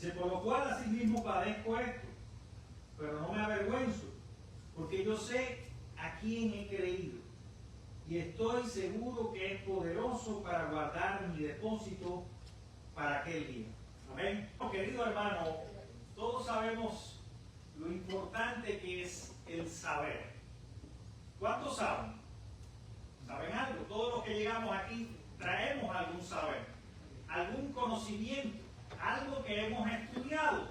Dice, por lo cual asimismo padezco esto, pero no me avergüenzo, porque yo sé a quién he creído, y estoy seguro que es poderoso para guardar mi depósito para aquel día. Amén. Querido hermano, todos sabemos lo importante que es el saber. ¿Cuántos saben? ¿Saben algo? Todos los que llegamos aquí traemos algún saber, algún conocimiento, algo que hemos estudiado.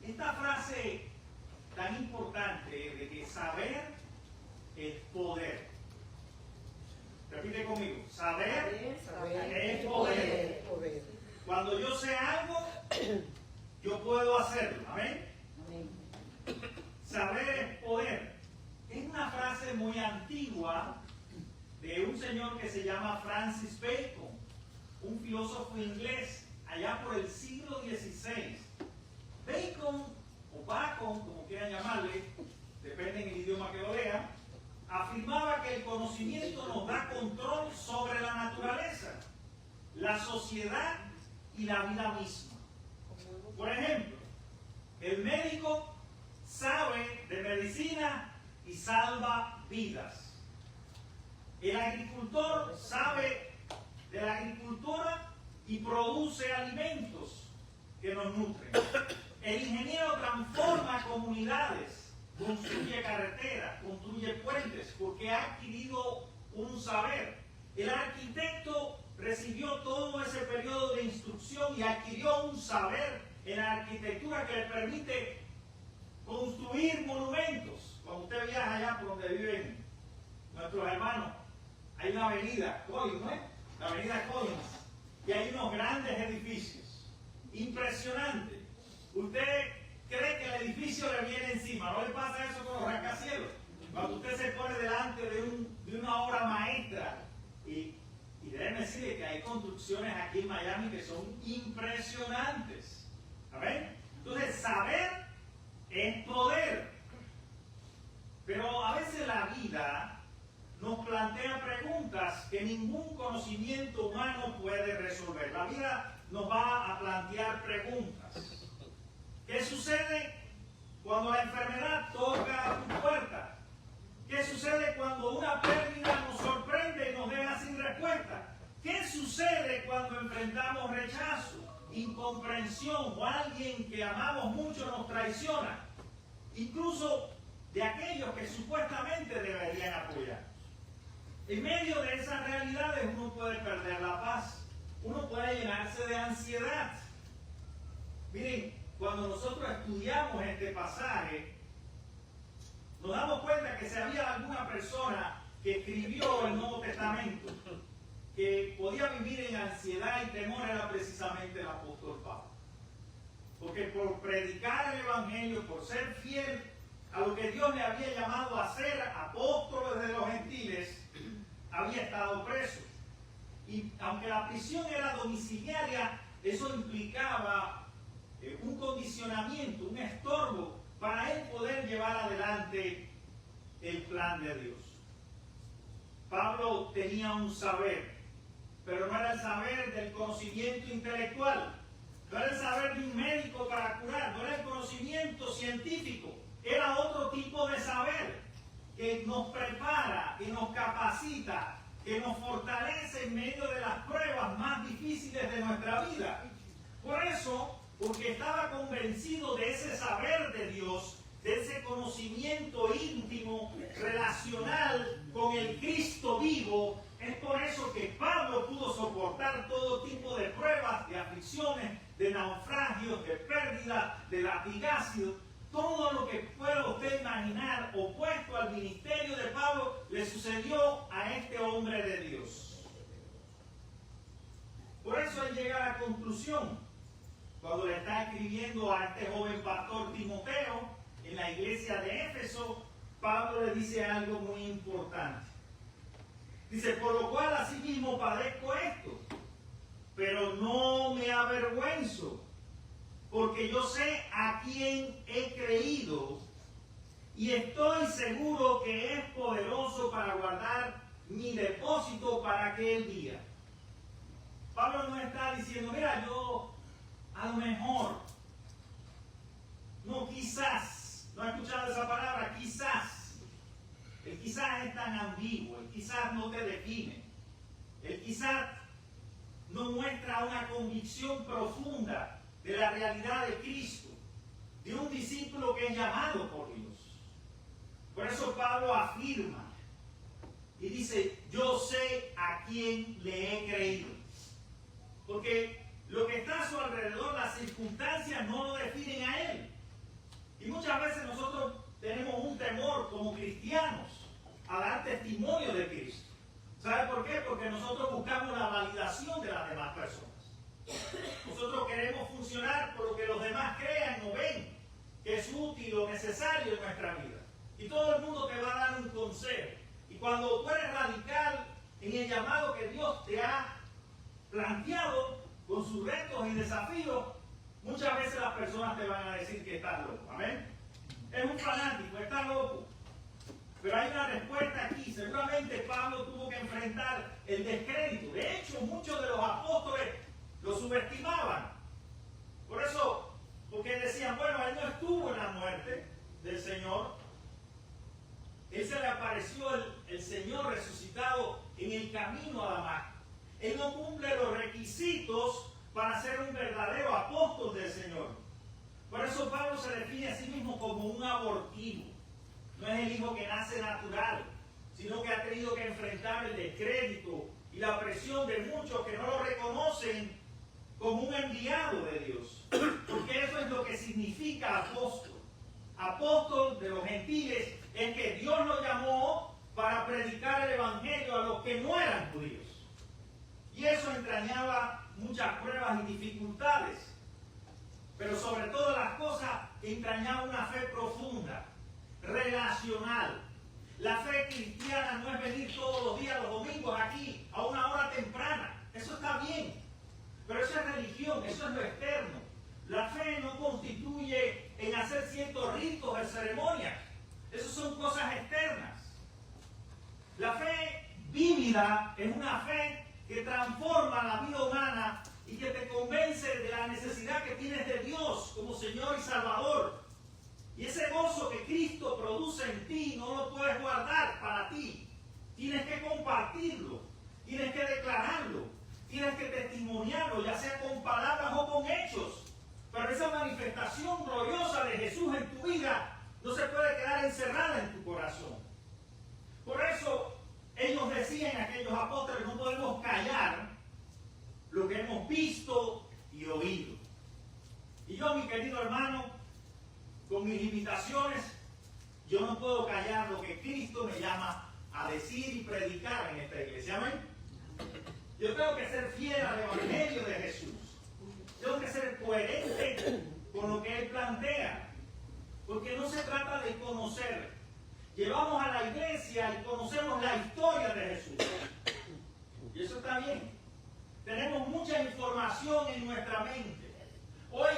Esta frase tan importante de que saber es poder. Repite conmigo, saber es poder. Cuando yo sé algo, yo puedo hacerlo. Amén. Saber es poder. Es una frase muy antigua de un señor que se llama Francis Bacon, un filósofo inglés allá por el siglo XVI. Bacon, o Bacon, como quieran llamarle, depende en el idioma que lo lean, afirmaba que el conocimiento nos da control sobre la naturaleza, la sociedad y la vida misma. Por ejemplo, el médico sabe de medicina y salva vidas. El agricultor sabe de la agricultura y produce alimentos que nos nutren. El ingeniero transforma comunidades, construye carreteras, construye puentes, porque ha adquirido un saber. El arquitecto recibió todo ese periodo de instrucción y adquirió un saber en la arquitectura que le permite construir monumentos. Cuando usted viaja allá por donde viven nuestros hermanos, hay una avenida, Collins, ¿no es? La avenida Collins, y hay unos grandes edificios, impresionantes. Usted cree que el edificio le viene encima, ¿no le pasa eso con los rascacielos? Cuando usted se pone delante de una obra maestra, y déjenme decirle que hay construcciones aquí en Miami que son impresionantes. ¿Amén? Entonces, saber es poder. Pero a veces la vida nos plantea preguntas que ningún conocimiento humano puede resolver. La vida nos va a plantear preguntas. ¿Qué sucede cuando la enfermedad toca tu puerta? ¿Qué sucede cuando una pérdida nos sorprende y nos deja sin respuesta? ¿Qué sucede cuando enfrentamos rechazo, incomprensión o alguien que amamos mucho nos traiciona? Incluso de aquellos que supuestamente deberían apoyar. En medio de esas realidades uno puede perder la paz, uno puede llenarse de ansiedad. Miren, cuando nosotros estudiamos este pasaje, nos damos cuenta que si había alguna persona que escribió el Nuevo Testamento, que podía vivir en ansiedad y temor, era precisamente el apóstol Pablo. Porque por predicar el Evangelio, por ser fiel a lo que Dios le había llamado a ser apóstol de los gentiles, había estado preso. Y aunque la prisión era domiciliaria, eso implicaba un condicionamiento, un estorbo para él poder llevar adelante el plan de Dios. Pablo tenía un saber, pero no era el saber del conocimiento intelectual, no era el saber de un médico para curar, no era el conocimiento científico, era otro tipo de saber que nos prepara, que nos capacita, que nos fortalece en medio de las pruebas más difíciles de nuestra vida. Por eso, porque estaba convencido de ese saber de Dios, de ese conocimiento íntimo, relacional con el Cristo vivo, es por eso que Pablo pudo soportar todo tipo de pruebas, de aflicciones, de naufragios, de pérdidas, de latigazos. Todo lo que pueda usted imaginar opuesto al ministerio de Pablo le sucedió a este hombre de Dios. Por eso él llega a la conclusión, cuando le está escribiendo a este joven pastor Timoteo en la iglesia de Éfeso, Pablo le dice algo muy importante. Dice, por lo cual asimismo padezco esto, pero no me avergüenzo, porque yo sé a quién he creído y estoy seguro que es poderoso para guardar mi depósito para aquel día. Pablo no está diciendo, mira, yo a lo mejor tan ambiguo, él quizás no te define, él quizás no muestra una convicción profunda de la realidad de Cristo, de un discípulo que es llamado por Dios. Por eso Pablo afirma y dice, yo sé a quién le he creído. Porque lo que está a su alrededor, las circunstancias no lo definen a él. Y muchas veces nosotros tenemos un temor como cristianos a dar testimonio de Cristo. ¿Sabe por qué? Porque nosotros buscamos la validación de las demás personas. Nosotros queremos funcionar por lo que los demás crean o ven que es útil o necesario en nuestra vida. Y todo el mundo te va a dar un consejo. Y cuando tú eres radical en el llamado que Dios te ha planteado con sus retos y desafíos, muchas veces las personas te van a decir que estás loco. Amén. Es un fanático, está loco. Pero hay una respuesta aquí. Seguramente Pablo tuvo que enfrentar el descrédito. De hecho, muchos de los apóstoles lo subestimaban. Por eso, porque decían, bueno, él no estuvo en la muerte del Señor. Él se le apareció el Señor resucitado en el camino a Damasco. Él no cumple los requisitos para ser un verdadero apóstol del Señor. Por eso Pablo se define a sí mismo como un abortivo. No es el hijo que nace natural, sino que ha tenido que enfrentar el descrédito y la presión de muchos que no lo reconocen como un enviado de Dios. Porque eso es lo que significa apóstol. Apóstol de los gentiles es que Dios lo llamó para predicar el evangelio a los que no eran judíos. Y eso entrañaba muchas pruebas y dificultades. Pero sobre todas las cosas entrañaba una fe profunda, relacional. La fe cristiana no es venir todos los días, los domingos, aquí, a una hora temprana. Eso está bien. Pero eso es religión, eso es lo externo. La fe no constituye en hacer ciertos ritos de ceremonias. Esas son cosas externas. La fe vívida es una fe que transforma la vida humana y que te convence de la necesidad que tienes de Dios como Señor y Salvador. Y ese gozo que Cristo produce en ti no lo puedes guardar para ti. Tienes que compartirlo, tienes que declararlo, tienes que testimoniarlo, ya sea con palabras o con hechos. Pero esa manifestación gloriosa de Jesús en tu vida no se puede quedar encerrada en tu corazón. Por eso ellos decían, aquellos apóstoles, no podemos callar lo que hemos visto y oído. Y yo, mi querido hermano, con mis limitaciones, yo no puedo callar lo que Cristo me llama a decir y predicar en esta iglesia. ¿Amén? Yo tengo que ser fiel al evangelio de Jesús. Tengo que ser coherente con lo que Él plantea. Porque no se trata de conocer. Llevamos a la iglesia y conocemos la historia de Jesús. Y eso está bien. Tenemos mucha información en nuestra mente. Hoy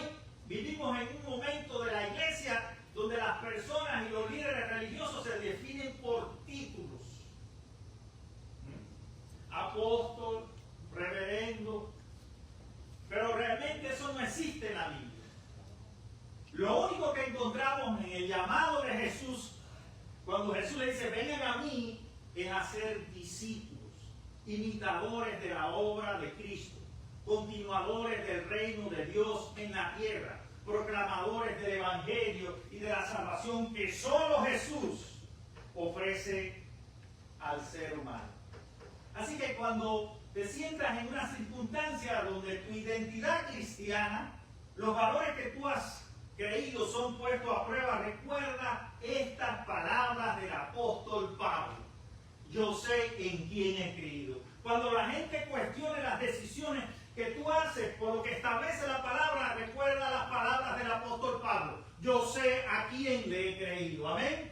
vivimos en un momento de la iglesia donde las personas y los líderes religiosos se definen por títulos. Apóstol, reverendo. Pero realmente eso no existe en la Biblia. Lo único que encontramos en el llamado de Jesús, cuando Jesús le dice, vengan a mí, es hacer discípulos, imitadores de la obra de Cristo, continuadores del reino de Dios en la tierra, proclamadores del evangelio y de la salvación que solo Jesús ofrece al ser humano. Así que cuando te sientas en una circunstancia donde tu identidad cristiana, los valores que tú has creído son puestos a prueba, recuerda estas palabras del apóstol Pablo. Yo sé en quién he creído. Cuando la gente cuestione las decisiones que tú haces por lo que establece la palabra, recuerda las palabras del apóstol Pablo. Yo sé a quién le he creído. Amén.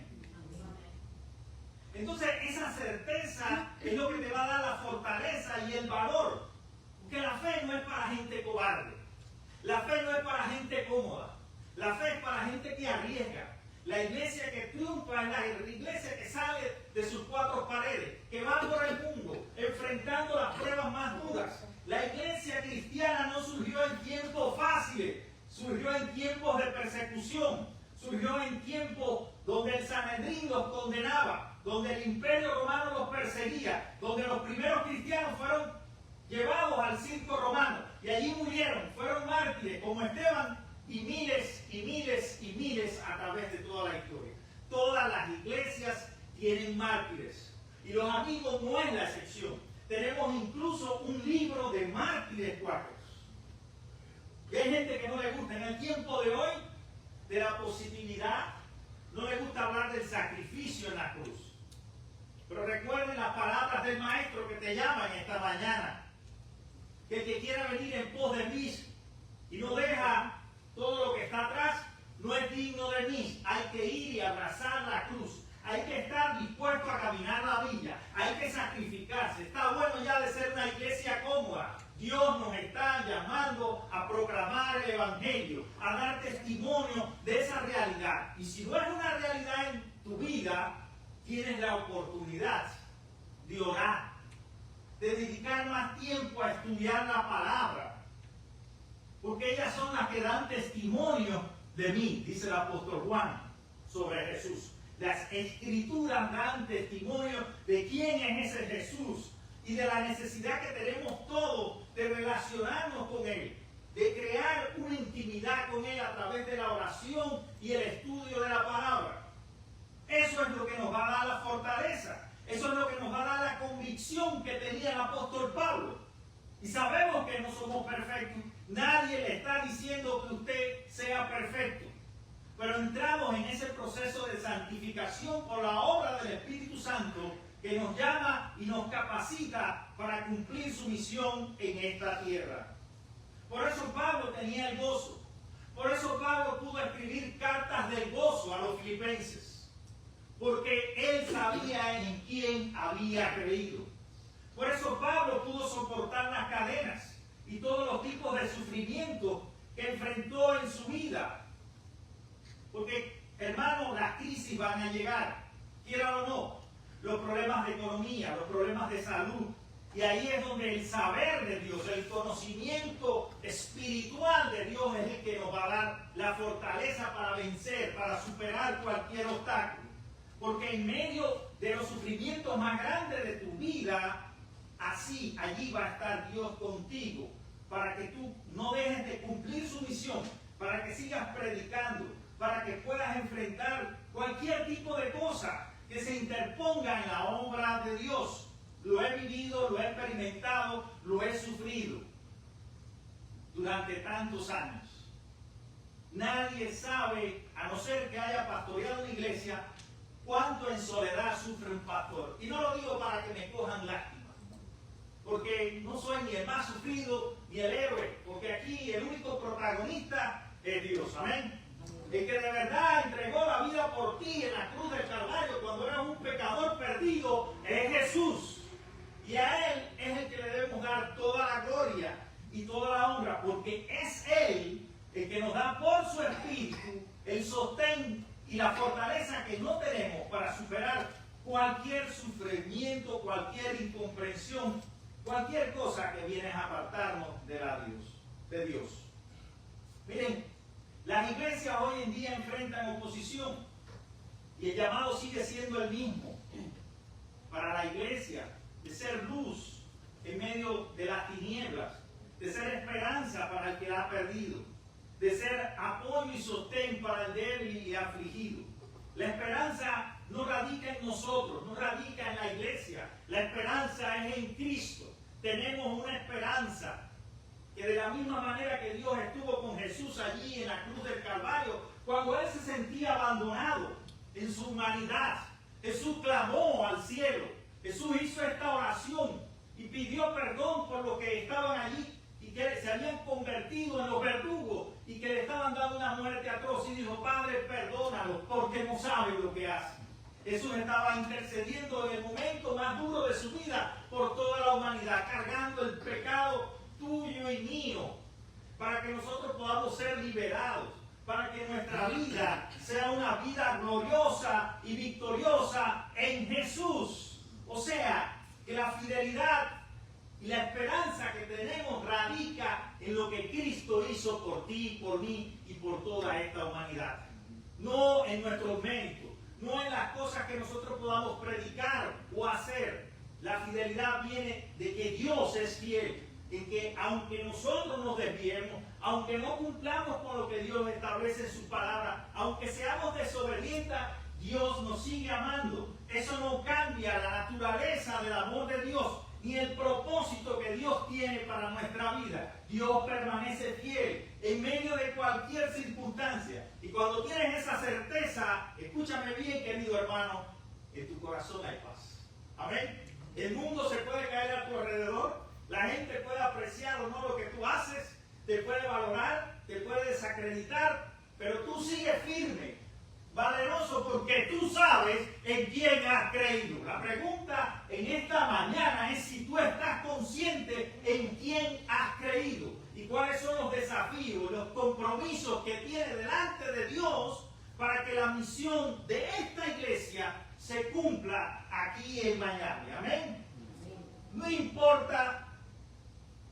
Entonces esa certeza es lo que te va a dar la fortaleza y el valor. Porque la fe no es para gente cobarde. La fe no es para gente cómoda. La fe es para gente que arriesga. La iglesia que triunfa es la iglesia que sale de sus cuatro paredes, que va por el mundo, enfrentando las pruebas más duras. La iglesia cristiana no surgió en tiempos fáciles, surgió en tiempos de persecución, surgió en tiempos donde el Sanedrín los condenaba. donde el imperio romano los perseguía, donde los primeros cristianos fueron llevados al circo romano y allí murieron, fueron mártires como Esteban y miles y miles y miles a través de toda la historia. Todas las iglesias tienen mártires y los amigos no es la excepción. Tenemos incluso un libro de mártires cuáqueros. Y hay gente que no le gusta en el tiempo de hoy de la positividad, no le gusta hablar del sacrificio en la cruz. Pero recuerden las palabras del maestro que te llaman esta mañana, que el que quiera venir en pos de mí y no deja todo lo que está atrás, no es digno de mí. Hay que ir y abrazar la cruz. Hay que estar dispuesto a caminar la villa. Hay que sacrificarse. Está bueno ya de ser una iglesia cómoda. Dios nos está llamando a proclamar el Evangelio, a dar testimonio de esa realidad. Y si no es una realidad en tu vida, tienes la oportunidad de orar, de dedicar más tiempo a estudiar la palabra. Porque ellas son las que dan testimonio de mí, dice el apóstol Juan sobre Jesús. Las escrituras dan testimonio de quién es ese Jesús y de la necesidad que tenemos todos de relacionarnos con Él, de crear una intimidad con Él a través de la oración y el estudio de la palabra. Eso es lo que nos va a dar la fortaleza. Eso es lo que nos va a dar la convicción que tenía el apóstol Pablo. Y sabemos que no somos perfectos. Nadie le está diciendo que usted sea perfecto. Pero entramos en ese proceso de santificación por la obra del Espíritu Santo que nos llama y nos capacita para cumplir su misión en esta tierra. Por eso Pablo tenía el gozo. Por eso Pablo pudo escribir cartas del gozo a los filipenses. Porque él sabía en quién había creído. Por eso Pablo pudo soportar las cadenas y todos los tipos de sufrimiento que enfrentó en su vida. Porque, hermano, las crisis van a llegar, quiera o no, los problemas de economía, los problemas de salud. Y ahí es donde el saber de Dios, el conocimiento espiritual de Dios es el que nos va a dar la fortaleza para vencer, para superar cualquier obstáculo. Porque en medio de los sufrimientos más grandes de tu vida, allí va a estar Dios contigo, para que tú no dejes de cumplir su misión, para que sigas predicando, para que puedas enfrentar cualquier tipo de cosa que se interponga en la obra de Dios. Lo he vivido, lo he experimentado, lo he sufrido durante tantos años. Nadie sabe, a no ser que haya pastoreado una iglesia, cuánto en soledad sufre un pastor. Y no lo digo para que me cojan lástima, porque no soy ni el más sufrido ni el héroe, porque aquí el único protagonista es Dios. Amén. El que de verdad entregó la vida por ti en la cruz del Calvario cuando eras un pecador perdido es Jesús. Y a Él es el que le debemos dar toda la gloria y toda la honra, porque es Él el que nos da por su Espíritu el sostén y la fortaleza que no tenemos para superar cualquier sufrimiento, cualquier incomprensión, cualquier cosa que viene a apartarnos de Dios. Miren, las iglesias hoy en día enfrentan oposición y el llamado sigue siendo el mismo para la iglesia, de ser luz en medio de las tinieblas, de ser esperanza para el que la ha perdido, de ser apoyo y sostén para el débil y afligido. La esperanza no radica en nosotros, no radica en la iglesia, la esperanza es en Cristo. Tenemos una esperanza que de la misma manera que Dios estuvo con Jesús allí en la cruz del Calvario, cuando Él se sentía abandonado en su humanidad, Jesús clamó al cielo, Jesús hizo esta oración y pidió perdón por los que estaban allí y que se habían convertido en los verdugos y que le estaban dando una muerte atroz, y dijo: Padre, perdónalos porque no saben lo que hacen. Jesús estaba intercediendo en el momento más duro de su vida por toda la humanidad, cargando el pecado tuyo y mío, para que nosotros podamos ser liberados, para que nuestra vida sea una vida gloriosa y victoriosa en Jesús. O sea, que la fidelidad y la esperanza que tenemos radica en lo que Cristo hizo por ti, por mí y por toda esta humanidad. No en nuestros méritos, no en las cosas que nosotros podamos predicar o hacer. La fidelidad viene de que Dios es fiel, en que aunque nosotros nos desviemos, aunque no cumplamos con lo que Dios establece en su palabra, aunque seamos desobedientes, Dios nos sigue amando. Eso no cambia la naturaleza del amor de Dios, ni el propósito que Dios tiene para nuestra vida. Dios permanece fiel en medio de cualquier circunstancia. Y cuando tienes esa certeza, escúchame bien, querido hermano, en tu corazón hay paz. Amén. El mundo se puede caer a tu alrededor, la gente puede apreciar o no lo que tú haces, te puede valorar, te puede desacreditar, pero tú sigues firme, valeroso, porque tú sabes en quién has creído. La pregunta en esta mañana es si tú estás consciente en quién has creído y cuáles son los desafíos, los compromisos que tiene delante de Dios para que la misión de esta iglesia se cumpla aquí en Miami. Amén. No importa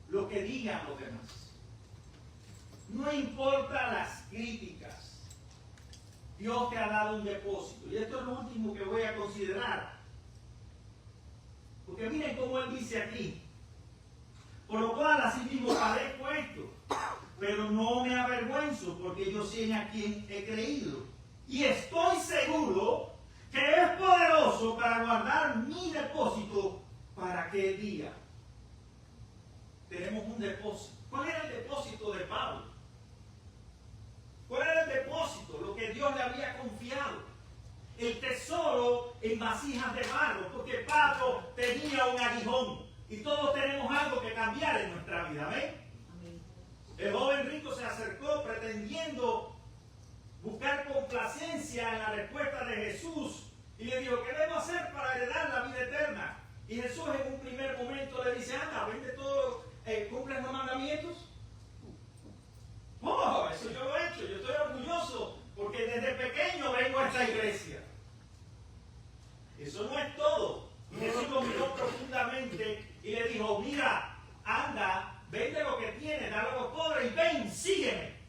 lo que digan los demás. No importa las críticas. Dios te ha dado un depósito. Y esto es lo último que voy a considerar. Porque miren cómo él dice aquí. Por lo cual así mismo padezco esto. Pero no me avergüenzo, porque yo sé a quien he creído. Y estoy seguro que es poderoso para guardar mi depósito para aquel día. Tenemos un depósito. ¿Cuál era el depósito de Pablo? ¿Cuál era el depósito? Lo que Dios le había confiado. El tesoro en vasijas de barro, porque Pablo tenía un aguijón. Y todos tenemos algo que cambiar en nuestra vida. ¿Ven? El joven rico se acercó pretendiendo buscar complacencia en la respuesta de Jesús. Y le dijo, ¿qué debo hacer para heredar la vida eterna? Y Jesús en un primer momento le dice, anda, vende todo, ¿cumples los mandamientos? Oh, eso yo lo he hecho, yo estoy orgulloso, porque desde pequeño vengo a esta iglesia. Eso no es todo. Y Jesús lo miró profundamente y le dijo, mira, anda, vende lo que tienes, dale a los pobres y ven, sígueme.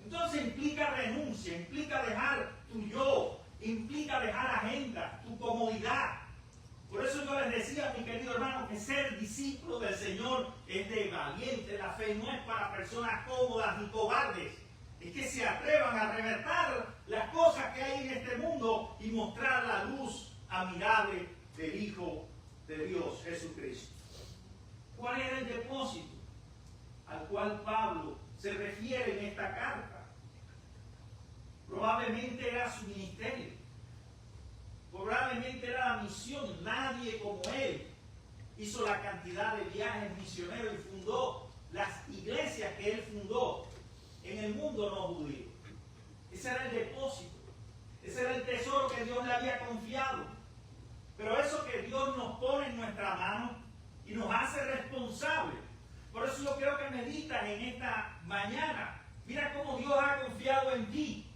Entonces implica renuncia, implica dejar tu yo, implica dejar agenda, tu comodidad. Por eso yo les decía, mi querido hermano, que ser discípulo del Señor es de valiente. La fe no es para personas cómodas ni cobardes. Es que se atrevan a revertir las cosas que hay en este mundo y mostrar la luz admirable del Hijo de Dios, Jesucristo. ¿Cuál era el depósito al cual Pablo se refiere en esta carta? Probablemente era su ministerio. Probablemente era la misión. Nadie como él hizo la cantidad de viajes misioneros y fundó las iglesias que él fundó en el mundo no judío. Ese era el depósito. Ese era el tesoro que Dios le había confiado. Pero eso que Dios nos pone en nuestra mano y nos hace responsables. Por eso yo creo que meditas en esta mañana. Mira cómo Dios ha confiado en ti.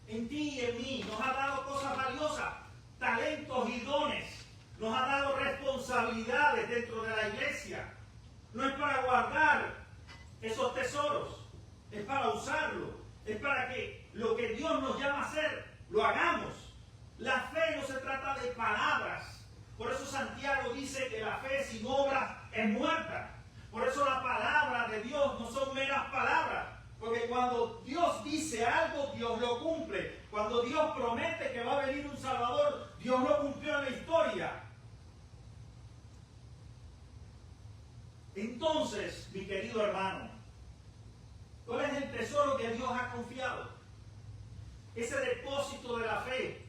En ti y en mí. Nos ha dado cosas valiosas, talentos y dones. Nos ha dado responsabilidades dentro de la iglesia. No es para guardar esos tesoros, es para usarlo. Es para que lo que Dios nos llama a hacer, lo hagamos. La fe no se trata de palabras. Por eso Santiago dice que la fe sin obras es muerta. Por eso la palabra de Dios no son meras palabras. Porque cuando Dios dice algo, Dios lo cumple. Cuando Dios promete que va a venir un Salvador, Dios lo cumplió en la historia. Entonces, mi querido hermano, ¿cuál es el tesoro que Dios ha confiado? Ese depósito de la fe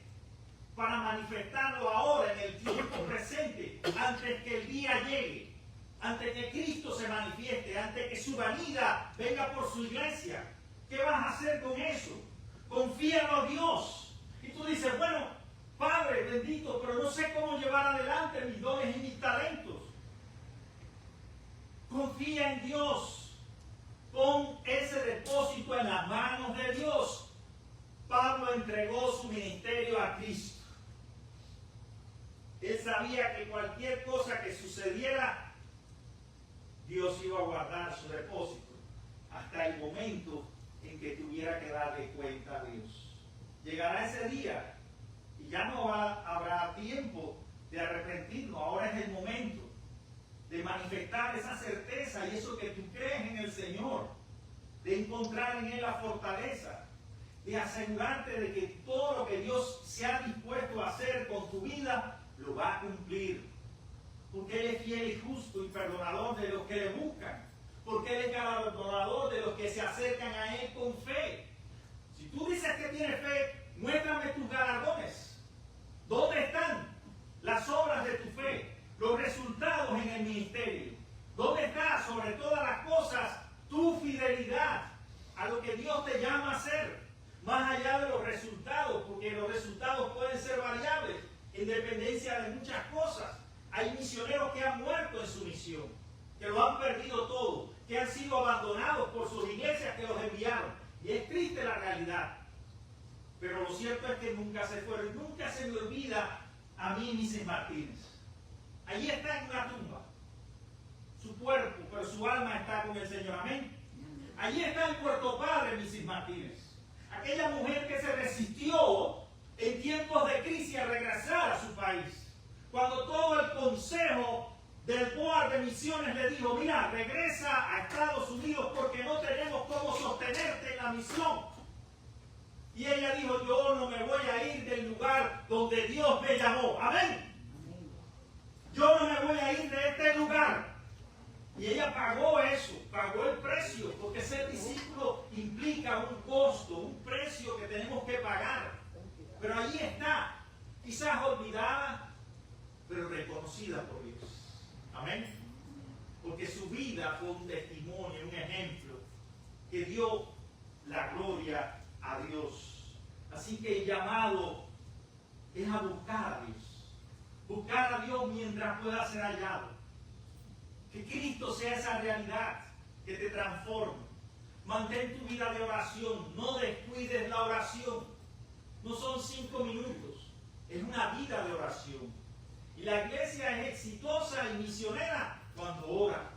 para manifestarlo ahora en el tiempo presente, antes que el día llegue. Antes que Cristo se manifieste, antes que su venida venga por su iglesia. ¿Qué vas a hacer con eso? Confíalo a Dios. Y tú dices, bueno, Padre bendito, pero no sé cómo llevar adelante mis dones y mis talentos. Confía en Dios. Pon ese depósito en las manos de Dios. Pablo entregó su ministerio a Cristo. Él sabía que cualquier cosa que sucediera, Dios iba a guardar su depósito hasta el momento en que tuviera que darle cuenta a Dios. Llegará ese día Y ya no habrá tiempo de arrepentirnos. Ahora es el momento de manifestar esa certeza y eso que tú crees en el Señor, de encontrar en Él la fortaleza, de asegurarte de que todo lo que Dios se ha dispuesto a hacer con tu vida, lo va a cumplir. Porque Él es fiel y justo y perdonador de los que le buscan. Porque Él es galardonador de los que se acercan a Él con fe. Si tú dices que tienes fe, muéstrame tus galardones. ¿Dónde están las obras de tu fe? Los resultados en el ministerio. ¿Dónde está, sobre todas las cosas, tu fidelidad a lo que Dios te llama a hacer? Más allá de los resultados, porque los resultados pueden ser variables en dependencia de muchas cosas. Hay misioneros que han muerto en su misión, que lo han perdido todo, que han sido abandonados por sus iglesias que los enviaron. Y es triste la realidad. Pero lo cierto es que nunca se fueron. Nunca se me olvida a mí Mrs. Martínez. Allí está en una tumba. Su cuerpo, pero su alma está con el Señor. Amén. Allí está en Puerto Padre Mrs. Martínez. Aquella mujer que se resistió en tiempos de crisis a regresar a su país. Cuando todo el consejo del board de misiones le dijo, mira, regresa a Estados Unidos porque no tenemos cómo sostenerte en la misión. Y ella dijo, yo no me voy a ir del lugar donde Dios me llamó. Amén. Yo no me voy a ir de este lugar. Y ella pagó eso, pagó el precio, porque ser discípulo implica un costo, un precio que tenemos que pagar. Pero allí está, quizás olvidada, pero reconocida por Dios. Amén. Porque su vida fue un testimonio, un ejemplo que dio la gloria a Dios. Así que el llamado es a buscar a Dios. Buscar a Dios mientras pueda ser hallado. Que Cristo sea esa realidad que te transforme. Mantén tu vida de oración. No descuides la oración. No son 5 minutos. Es una vida de oración. Y la iglesia es exitosa y misionera cuando ora.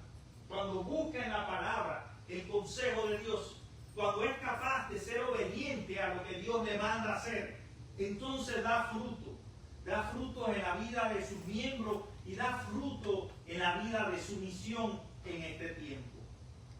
Cuando busca en la palabra el consejo de Dios. Cuando es capaz de ser obediente a lo que Dios le manda hacer. Entonces da fruto. Da frutos en la vida de sus miembros y da fruto en la vida de su misión en este tiempo.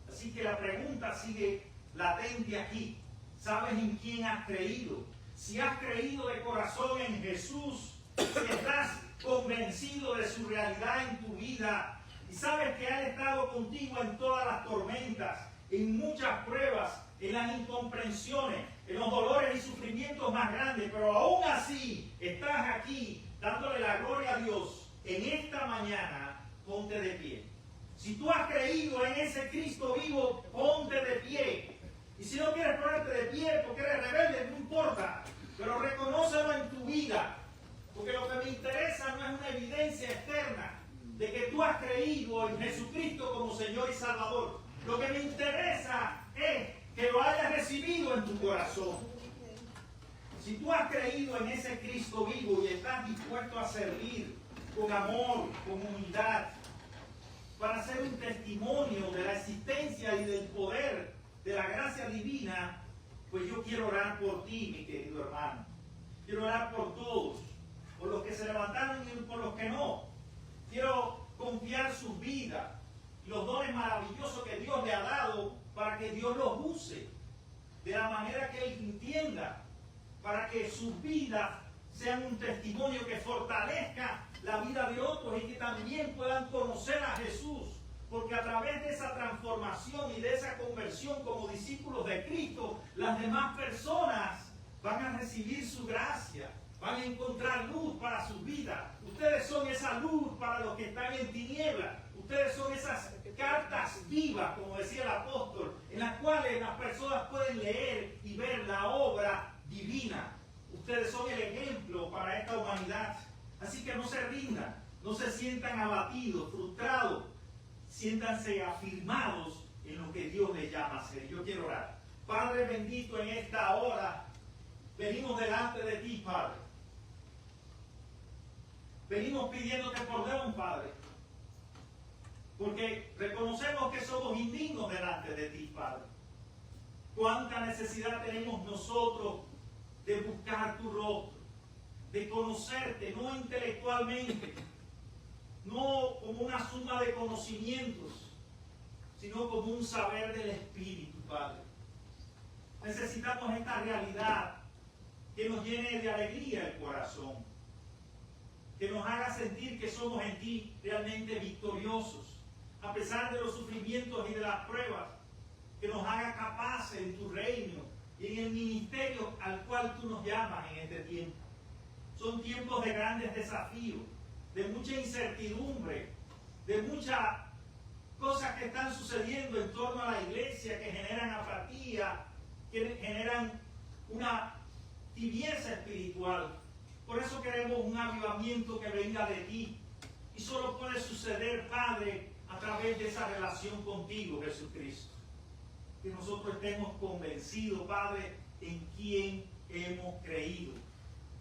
Así que la pregunta sigue latente aquí. ¿Sabes en quién has creído? Si has creído de corazón en Jesús, si estás convencido de su realidad en tu vida y sabes que ha estado contigo en todas las tormentas, en muchas pruebas, en las incomprensiones, en los dolores y sufrimientos más grandes, pero aún así estás aquí dándole la gloria a Dios. En esta mañana, ponte de pie. Si tú has creído en ese Cristo vivo, ponte de pie. Y si no quieres ponerte de pie porque eres rebelde, no importa, pero reconócelo en tu vida. Porque lo que me interesa no es una evidencia externa de que tú has creído en Jesucristo como Señor y Salvador. Lo que me interesa es que lo hayas recibido en tu corazón. Si tú has creído en ese Cristo vivo y estás dispuesto a servir con amor, con humildad, para hacer un testimonio de la existencia y del poder de la gracia divina, pues yo quiero orar por ti, mi querido hermano. Quiero orar por todos, por los que se levantaron y por los que no. Quiero confiar sus vidas y los dones maravillosos que Dios le ha dado para que Dios los use de la manera que Él entienda, para que sus vidas sean un testimonio que fortalezca la vida de otros y que también puedan conocer a Jesús, porque a través de esa transformación y de esa conversión como discípulos de Cristo, las demás personas van a recibir su gracia, van a encontrar luz para sus vidas. Ustedes son esa luz para los que están en tinieblas. Ustedes son esas cartas vivas, como decía el apóstol, en las cuales las personas pueden leer y ver la obra divina. Ustedes son el ejemplo para esta humanidad. Así que no se rindan, no se sientan abatidos, frustrados. Siéntanse afirmados en lo que Dios les llama a hacer. Yo quiero orar. Padre bendito, en esta hora venimos delante de ti, Padre. Venimos pidiéndote perdón, Padre, porque reconocemos que somos indignos delante de ti, Padre. Cuánta necesidad tenemos nosotros de buscar tu rostro, de conocerte, no intelectualmente, no como una suma de conocimientos, sino como un saber del Espíritu, Padre. Necesitamos esta realidad que nos llene de alegría el corazón, que nos haga sentir que somos en ti realmente victoriosos, a pesar de los sufrimientos y de las pruebas, que nos haga capaces en tu reino y en el ministerio al cual tú nos llamas en este tiempo. Son tiempos de grandes desafíos, de mucha incertidumbre, de muchas cosas que están sucediendo en torno a la iglesia, que generan apatía, que generan una tibieza espiritual. Por eso queremos un avivamiento que venga de ti. Y solo puede suceder, Padre, a través de esa relación contigo, Jesucristo. Que nosotros estemos convencidos, Padre, en quién hemos creído.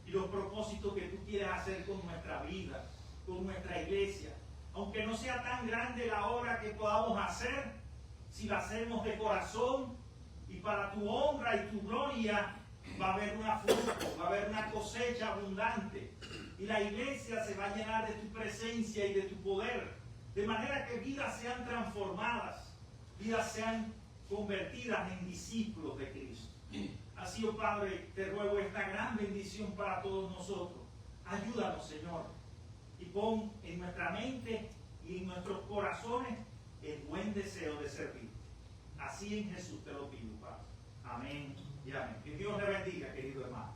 Y los propósitos que tú quieres hacer con nuestra vida, con nuestra iglesia. Aunque no sea tan grande la obra que podamos hacer, si la hacemos de corazón y para tu honra y tu gloria, va a haber una fruto, va a haber una cosecha abundante. Y la iglesia se va a llenar de tu presencia y de tu poder. De manera que vidas sean transformadas, vidas sean convertidas en discípulos de Cristo. Así, oh Padre, te ruego esta gran bendición para todos nosotros. Ayúdanos, Señor, y pon en nuestra mente y en nuestros corazones el buen deseo de servir. Así en Jesús te lo pido, Padre. Amén y amén. Que Dios te bendiga, querido hermano.